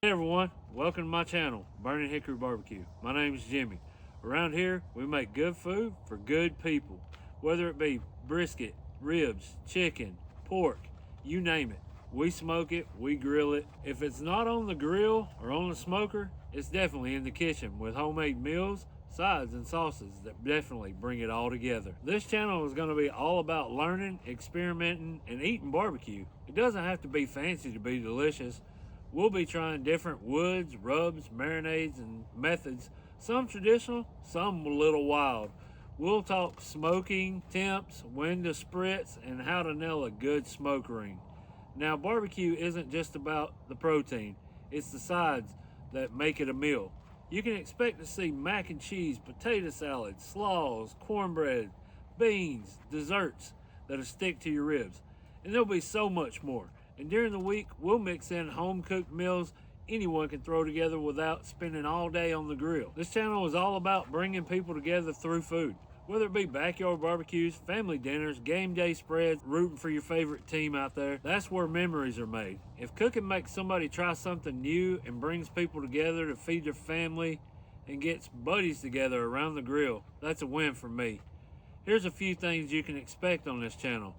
Hey everyone, welcome to my channel, Burning Hickory BBQ. My name is Jimmy. Around here, we make good food for good people. Whether it be brisket, ribs, chicken, pork, you name it. We smoke it, we grill it. If it's not on the grill or on the smoker, it's definitely in the kitchen with homemade meals, sides, and sauces that definitely bring it all together. This channel is going to be all about learning, experimenting, and eating barbecue. It doesn't have to be fancy to be delicious. We'll be trying different woods, rubs, marinades, and methods, some traditional, some a little wild. We'll talk smoking, temps, when to spritz, and how to nail a good smoke ring. Now, barbecue isn't just about the protein, it's the sides that make it a meal. You can expect to see mac and cheese, potato salad, slaws, cornbread, beans, desserts that'll stick to your ribs. And there'll be so much more. And during the week, we'll mix in home-cooked meals anyone can throw together without spending all day on the grill. This channel is all about bringing people together through food. Whether it be backyard barbecues, family dinners, game day spreads, rooting for your favorite team out there, that's where memories are made. If cooking makes somebody try something new and brings people together to feed their family and gets buddies together around the grill, that's a win for me. Here's a few things you can expect on this channel.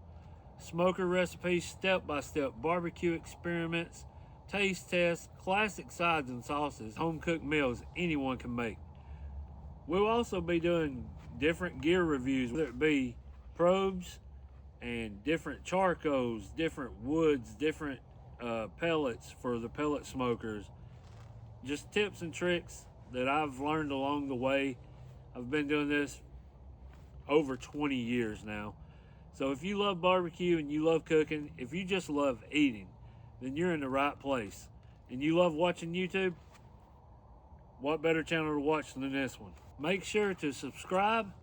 Smoker recipes, step-by-step barbecue experiments, taste tests, classic sides and sauces, home-cooked meals anyone can make. We'll also be doing different gear reviews, whether it be probes and different charcoals, different woods, different pellets for the pellet smokers. Just tips and tricks that I've learned along the way. I've been doing this over 20 years now. So if you love barbecue and you love cooking, if you just love eating, then you're in the right place. And you love watching YouTube, what better channel to watch than this one? Make sure to subscribe,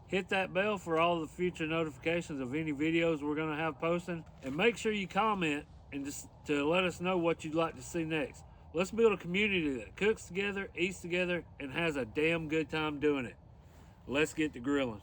hit that bell for all the future notifications of any videos we're going to have posting, and make sure you comment and just to let us know what you'd like to see next. Let's build a community that cooks together, eats together, and has a damn good time doing it. Let's get to grilling.